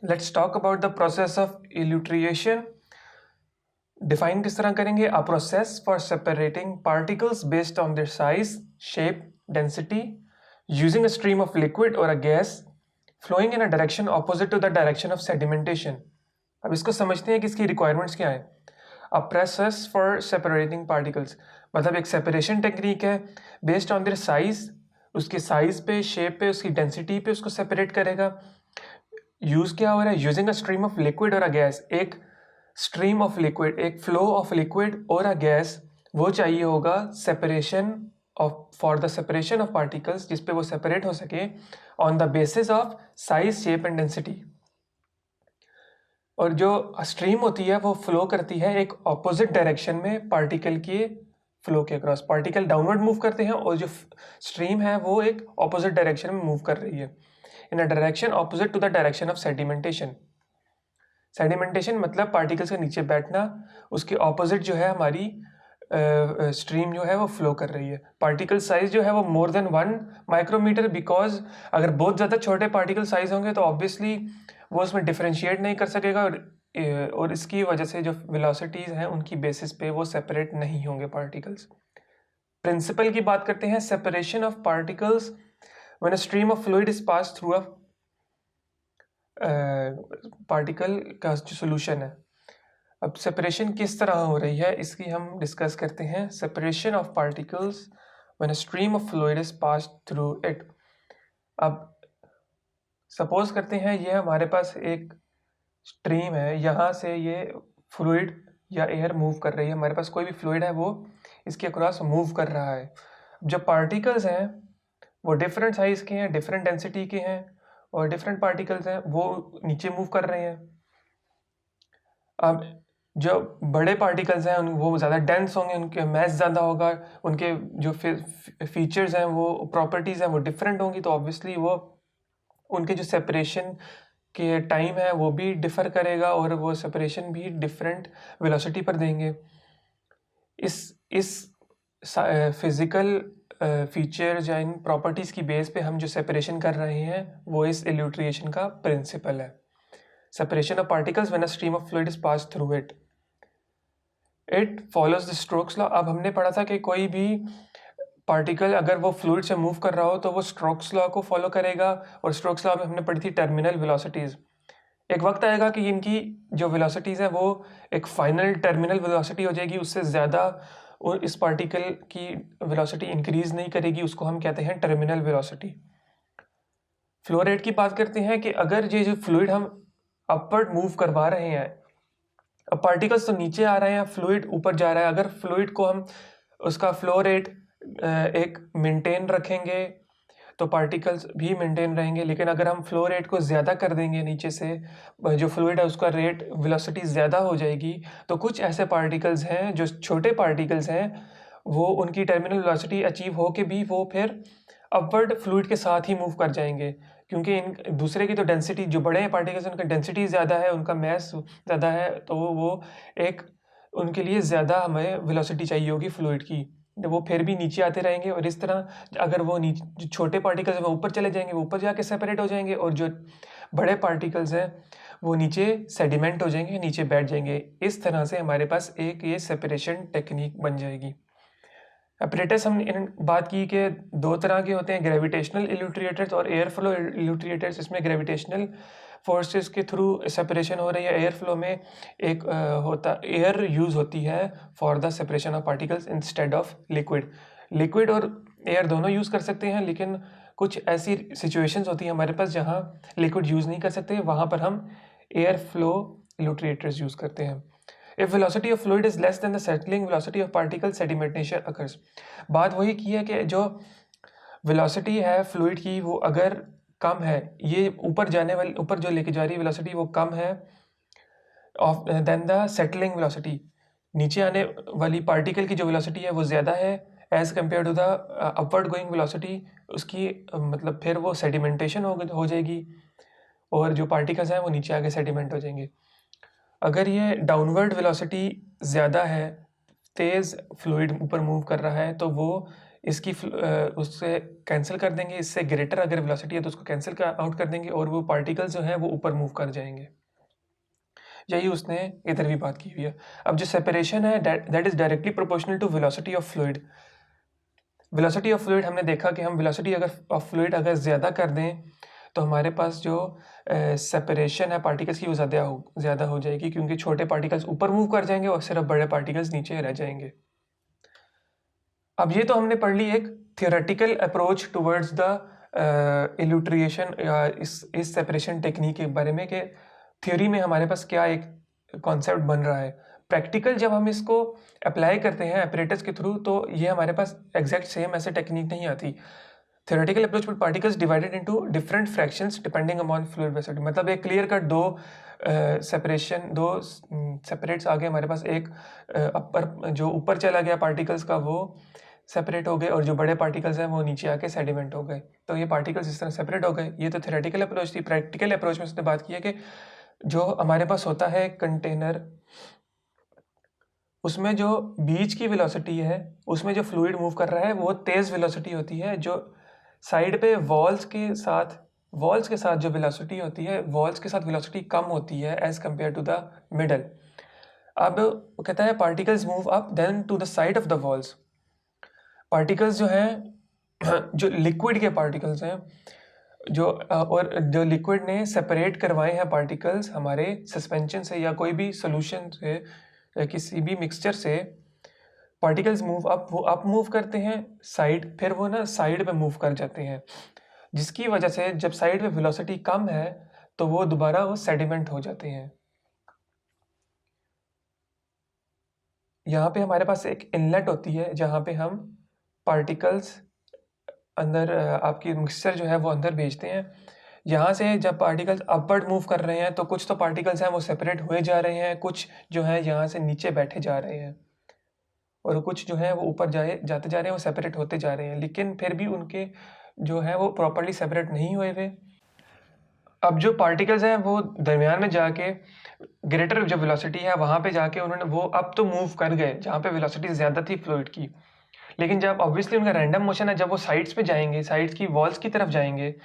Let's talk about the process of elutriation. Define किस तरह करेंगे? A process for separating particles based on their size, shape, density using a stream of liquid और a gas flowing in a direction opposite to the direction of sedimentation. अब इसको समझते हैं कि इसकी रिक्वायरमेंट्स क्या है। A process for separating particles मतलब एक सेपरेशन टेक्निक है बेस्ड ऑन देयर साइज, उसके साइज पे, शेप पे, उसकी डेंसिटी पे उसको सेपरेट करेगा। यूज क्या हो रहा है? Using a stream of liquid और अ गैस। एक स्ट्रीम ऑफ लिक्विड, एक फ्लो ऑफ लिक्विड और अ गैस वो चाहिए होगा separation of, for the separation of particles, जिसपे वो सेपरेट हो सके on the basis of size, shape and density. और जो स्ट्रीम होती है वो फ्लो करती है एक ऑपोजिट डायरेक्शन में पार्टिकल के फ्लो के अक्रॉस। पार्टिकल डाउनवर्ड मूव करते हैं और जो स्ट्रीम है वो एक ऑपोजिट डायरेक्शन में मूव कर रही है, in a direction opposite to the direction of sedimentation. Sedimentation मतलब पार्टिकल्स के नीचे बैठना, उसके ऑपोजिट जो है हमारी स्ट्रीम जो है वो फ्लो कर रही है। पार्टिकल साइज जो है वो मोर देन 1 माइक्रोमीटर, बिकॉज अगर बहुत ज़्यादा छोटे पार्टिकल साइज होंगे तो ऑब्वियसली वो उसमें डिफरेंशिएट नहीं कर सकेगा और इसकी वजह से जो वेलोसिटीज़ हैं उनकी बेसिस पे वो सेपरेट नहीं होंगे पार्टिकल्स। प्रिंसिपल की बात करते हैं, separation of particles when a stream of fluid is pass through a particle का जो सोल्यूशन है। अब सेपरेशन किस तरह हो रही है इसकी हम डिस्कस करते हैं। Separation of particles when a stream of fluid is pass through it. अब सपोज करते हैं ये हमारे पास एक स्ट्रीम है, यहाँ से ये फ्लूइड या एयर मूव कर रही है, हमारे पास कोई भी फ्लूइड है वो इसके अक्रॉस मूव कर रहा है। जो पार्टिकल्स हैं वो डिफरेंट साइज के हैं, डिफरेंट डेंसिटी के हैं, और डिफरेंट पार्टिकल्स हैं वो नीचे मूव कर रहे हैं। अब जो बड़े पार्टिकल्स हैं वो ज़्यादा डेंस होंगे, उनके मैस ज़्यादा होगा, उनके जो फीचर्स हैं वो प्रॉपर्टीज़ हैं वो डिफरेंट होंगी, तो ऑब्वियसली वो उनके जो सेपरेशन के टाइम है वो भी डिफ़र करेगा और वो सेपरेशन भी डिफरेंट वेलोसिटी पर देंगे। इस फिज़िकल फीचर्स या इन प्रॉपर्टीज़ की बेस पे हम जो सेपरेशन कर रहे हैं वो इस इल्यूट्रिएशन का प्रिंसिपल है। Separation of particles when a stream of fluid is pass through it, it follows the strokes law. अब हमने पढ़ा था कि कोई भी पार्टिकल अगर वो फ्लूइड से मूव कर रहा हो तो वो स्ट्रोक्स लॉ को फॉलो करेगा, और स्ट्रोक्स लॉ में हमने पढ़ी थी टर्मिनल वेलोसिटीज़। एक वक्त आएगा कि इनकी जो वेलोसिटीज़ है वो एक फाइनल टर्मिनल वेलोसिटी हो जाएगी, उससे ज़्यादा इस पार्टिकल की वेलोसिटी इंक्रीज नहीं करेगी, उसको हम कहते हैं टर्मिनल वेलोसिटी। फ्लो रेट की बात करते हैं कि अगर ये जो फ्लूइड हम अपवर्ड मूव करवा रहे हैं, अब पार्टिकल्स तो नीचे आ रहे हैं, फ्लूइड ऊपर जा रहा है, अगर फ्लूइड को हम उसका फ्लो रेट एक मेंटेन रखेंगे तो पार्टिकल्स भी मेंटेन रहेंगे। लेकिन अगर हम फ्लो रेट को ज़्यादा कर देंगे, नीचे से जो फ्लूइड है उसका रेट वेलोसिटी ज़्यादा हो जाएगी, तो कुछ ऐसे पार्टिकल्स हैं जो छोटे पार्टिकल्स हैं वो उनकी टर्मिनल वेलोसिटी अचीव हो के भी वो फिर अपवर्ड फ्लूइड के साथ ही मूव कर जाएंगे, क्योंकि इन दूसरे की तो डेंसिटी, जो बड़े पार्टिकल्स हैं उनका डेंसिटी ज़्यादा है, उनका मैस ज़्यादा है, तो वो एक उनके लिए ज़्यादा हमें वेलोसिटी चाहिए होगी फ्लूइड की, तो वो फिर भी नीचे आते रहेंगे। और इस तरह अगर वो नीचे जो छोटे पार्टिकल्स हैं वो ऊपर चले जाएंगे, वो ऊपर जाके सेपरेट हो जाएंगे, और जो बड़े पार्टिकल्स हैं वो नीचे सेडिमेंट हो जाएंगे, नीचे बैठ जाएंगे। इस तरह से हमारे पास एक ये सेपरेशन टेक्निक बन जाएगी। अपरेटस हम इन बात की कि दो तरह के होते हैं, ग्रेविटेशनल इल्यूट्रिएटर्स और एयर फ्लो इल्यूट्रिएटर्स। इसमें ग्रेविटेशनल फोर्सेस के थ्रू सेपरेशन हो रही है। एयर फ्लो में एक एयर यूज़ होती है for the separation of particles instead of liquid. Liquid और एयर दोनों यूज़ कर सकते हैं, लेकिन कुछ ऐसी सिचुएशंस होती हैं हमारे पास जहाँ लिक्विड यूज़ नहीं कर सकते, वहाँ पर हम एयर फ्लो इल्यूट्रिएटर्स यूज़ करते हैं। If velocity of fluid is less than the settling velocity of particle, sedimentation occurs। बात वही की है कि जो वेलोसिटी है फ्लूइड की वो अगर कम है, ये ऊपर जाने वाली, ऊपर जो लेके जा रही है वेलोसिटी वो कम है of than the settling velocity, नीचे आने वाली पार्टिकल की जो वेलोसिटी है वो ज़्यादा है as compared to the upward going velocity, उसकी मतलब फिर वो सेडिमेंटेशन हो जाएगी, और जो पार्टिकल्स हैं वो नीचे आके सेडिमेंट हो जाएंगे। अगर ये डाउनवर्ड वेलोसिटी ज़्यादा है, तेज़ फ्लूइड ऊपर मूव कर रहा है, तो वो इसकी उससे कैंसिल कर देंगे, इससे ग्रेटर अगर वेलोसिटी है तो उसको कैंसिल आउट कर देंगे और वो पार्टिकल्स जो हैं वो ऊपर मूव कर जाएंगे। यही उसने इधर भी बात की हुई है। अब जो सेपरेशन है that is directly proportional to velocity of fluid. Velocity of fluid हमने देखा कि हम वेलोसिटी अगर ऑफ फ्लूइड अगर ज़्यादा कर दें तो हमारे पास जो सेपरेशन है पार्टिकल्स की वो ज़्यादा हो जाएगी, क्योंकि छोटे पार्टिकल्स ऊपर मूव कर जाएंगे और सिर्फ बड़े पार्टिकल्स नीचे रह जाएंगे। अब ये तो हमने पढ़ ली एक थियोरेटिकल अप्रोच टुवर्ड्स द इल्यूट्रिएशन या इस सेपरेशन टेक्निक के बारे में कि थ्योरी में हमारे पास क्या एक कॉन्सेप्ट बन रहा है। प्रैक्टिकल जब हम इसको अप्लाई करते हैं एपरेटस के थ्रू तो ये हमारे पास एग्जैक्ट सेम ऐसे टेक्निक नहीं आती। theoretical approach with particles divided into different fractions depending upon fluid velocity। मतलब एक क्लियर कट दो सेपरेट्स आगे हमारे पास एक अपर जो ऊपर चला गया पार्टिकल्स का वो सेपरेट हो गए और जो बड़े पार्टिकल्स हैं वो नीचे आके सेडिमेंट हो गए। तो ये पार्टिकल्स इस तरह सेपरेट हो गए। ये तो थ्योरेटिकल अप्रोच थी। प्रैक्टिकल अप्रोच में उसने बात की है कि जो हमारे पास होता है कंटेनर, उसमें जो बीच की वेलोसिटी है उसमें जो फ्लूइड मूव कर रहा है वो तेज़ वेलोसिटी होती है। जो साइड पे वॉल्स के साथ जो वेलोसिटी होती है, वॉल्स के साथ वेलोसिटी कम होती है as compared to the middle. अब वो कहता है particles move up then to the side of the walls. Particles जो हैं जो लिक्विड के पार्टिकल्स हैं और जो लिक्विड ने सेपरेट करवाए हैं पार्टिकल्स हमारे सस्पेंशन से या कोई भी सोल्यूशन से या किसी भी मिक्सचर से, पार्टिकल्स मूव अप, वो अप मूव करते हैं साइड, फिर वो ना साइड पे मूव कर जाते हैं, जिसकी वजह से जब साइड पे वेलोसिटी कम है तो वो दोबारा वो सेडिमेंट हो जाते हैं। यहाँ पे हमारे पास एक इनलेट होती है जहाँ पे हम पार्टिकल्स अंदर आपकी मिक्सचर जो है वो अंदर भेजते हैं। यहाँ से जब पार्टिकल्स अपवर्ड मूव कर रहे हैं तो कुछ तो पार्टिकल्स हैं वो सेपरेट हुए जा रहे हैं, कुछ जो है यहाँ से नीचे बैठे जा रहे हैं और कुछ जो है वो ऊपर जाते जा रहे हैं, वो सेपरेट होते जा रहे हैं, लेकिन फिर भी उनके जो है वो प्रॉपर्ली सेपरेट नहीं हुए हुए। अब जो पार्टिकल्स हैं वो दरमियान में जाके ग्रेटर जो वेलोसिटी है वहाँ पे जाके उन्होंने वो अब तो मूव कर गए जहाँ पे वेलोसिटी ज़्यादा थी फ्लूइड की, लेकिन जब ऑब्वियसली उनका रैंडम मोशन है, जब वो साइड्स पे जाएंगे, साइड्स की वॉल्स की तरफ जाएंगे,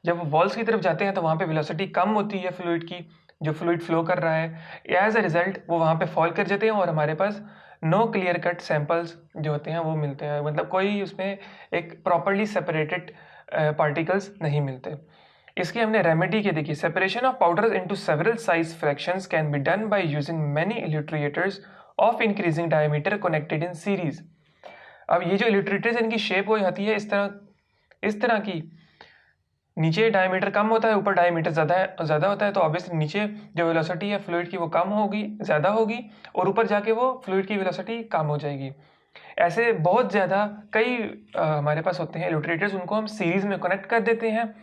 जब वो वॉल्स की तरफ जाते हैं तो वहाँ पे वेलोसिटी कम होती है फ्लूइड की, जो फ्लूइड फ्लो कर रहा है। एज अ रिजल्ट वो वहाँ पे फॉल कर जाते हैं और हमारे पास नो क्लियर कट सैंपल्स जो होते हैं वो मिलते हैं, मतलब कोई उसमें एक प्रॉपरली सेपरेटेड पार्टिकल्स नहीं मिलते। इसकी हमने रेमेडी के देखी। Separation of powders into several size fractions can be done by using many elutriators of increasing diameter connected in series. अब ये जो इल्यूट्रेटर्स इनकी शेप हो जाती है इस तरह की, नीचे डायमीटर कम होता है, ऊपर डायमीटर ज़्यादा होता है, तो ऑब्वियसली नीचे जो वेलोसिटी है फ्लूइड की वो कम होगी, ज़्यादा होगी, और ऊपर जाके वो फ्लूइड की वेलोसिटी कम हो जाएगी। ऐसे बहुत ज़्यादा कई हमारे पास होते हैं इल्यूट्रेटर्स, उनको हम सीरीज़ में कनेक्ट कर देते हैं।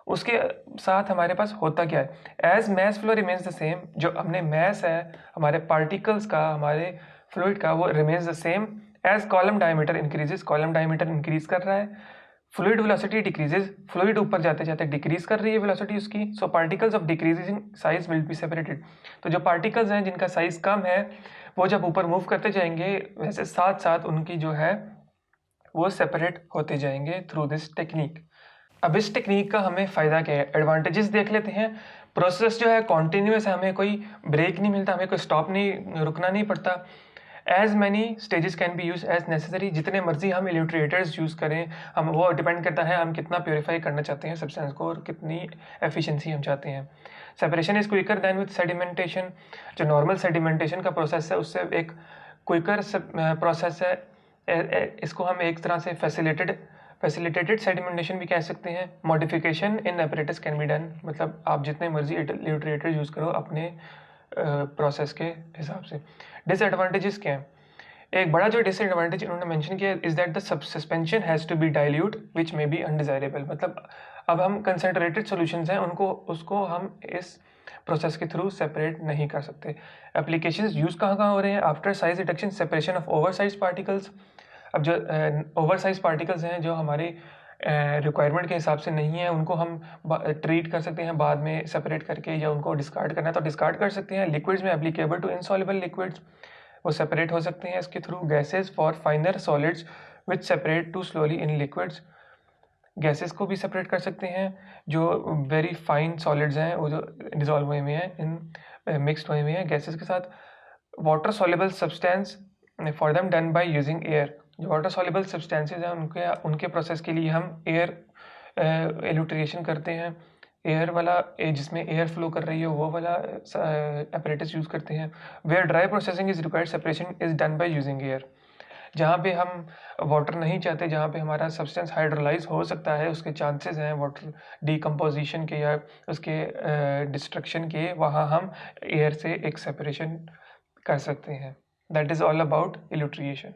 उसके साथ हमारे पास होता क्या है, as mass flow remains the same, जो हमने मैस है हमारे पार्टिकल्स का, हमारे फ्लूइड का, वो remains the same as column diameter increases. Column diameter increase कर रहा है, फ्लूइड वेलोसिटी डिक्रीजेस, फ्लूइड ऊपर जाते जाते डिक्रीज कर रही है वेलोसिटी उसकी। So particles of decreasing size will be separated. तो जो पार्टिकल्स हैं जिनका साइज कम है वो जब ऊपर मूव करते जाएंगे वैसे साथ साथ उनकी जो है वो सेपरेट होते जाएंगे थ्रू दिस टेक्निक। अब इस टेक्निक का हमें फ़ायदा क्या है, एडवांटेजेस देख लेते हैं। प्रोसेस जो है कॉन्टीन्यूस है, हमें कोई ब्रेक नहीं मिलता, हमें कोई स्टॉप नहीं, रुकना नहीं पड़ता। As many stages can be use as necessary, जितने मर्जी हम इल्यूट्रेटर्स यूज़ करें, हम वो डिपेंड करता है हम कितना प्योरीफाई करना चाहते हैं सब्सटेंस को और कितनी एफिशिएंसी हम चाहते हैं। Separation is quicker than with sedimentation. जो नॉर्मल सेडिमेंटेशन का प्रोसेस है उससे एक क्विकर प्रोसेस है। इसको हम एक तरह से फैसिलिटेटेड सेडिमेंटेशन भी कह सकते हैं। Modification in apparatus can be done, मतलब आप जितने मर्जी इल्यूट्रेटर यूज़ करो अपने प्रोसेस के हिसाब से। डिसएडवांटेजेस क्या हैं, एक बड़ा जो डिसएडवांटेज इन्होंने मेंशन किया is that the suspension has to be dilute which may be undesirable. मतलब अब हम कंसनट्रेटेड सॉल्यूशंस हैं उसको हम इस प्रोसेस के थ्रू सेपरेट नहीं कर सकते। एप्लीकेशंस यूज़ कहाँ हो रहे हैं, after size reduction, separation of over size particles. अब जो ओवर साइज पार्टिकल्स हैं जो हमारे रिक्वायरमेंट के हिसाब से नहीं है उनको हम ट्रीट कर सकते हैं बाद में सेपरेट करके, या उनको डिस्कार्ड करना है तो डिस्कार्ड कर सकते हैं। लिक्विड्स में एप्लीकेबल टू इनसॉल्युबल लिक्विड्स, वो सेपरेट हो सकते हैं इसके थ्रू। Gases for finer solids which separate too slowly in liquids. Gases को भी सेपरेट कर सकते हैं जो वेरी फाइन सॉलिड्स हैं, वो जो डिजॉल्व हुए हुए हैं, इन मिक्सड हुए हुए हैं गैसेस के साथ। Water soluble substance for them done by using air. जो वाटर सॉल्युबल सब्सटेंसेज हैं उनके प्रोसेस के लिए हम एयर एल्यूट्रिएशन करते हैं। एयर वाला जिसमें एयर फ्लो कर रही है वो वाला अपरेटस यूज़ करते हैं। Where dry processing is required separation is done by using air. जहाँ पे हम वाटर नहीं चाहते, जहाँ पे हमारा सब्सटेंस हाइड्रोलाइज हो सकता है, उसके चांसेस हैं वाटर डिकम्पोजिशन के या उसके डिस्ट्रक्शन के, वहाँ हम एयर से एक सेपरेशन कर सकते हैं। That is all about इल्यूट्रिएशन।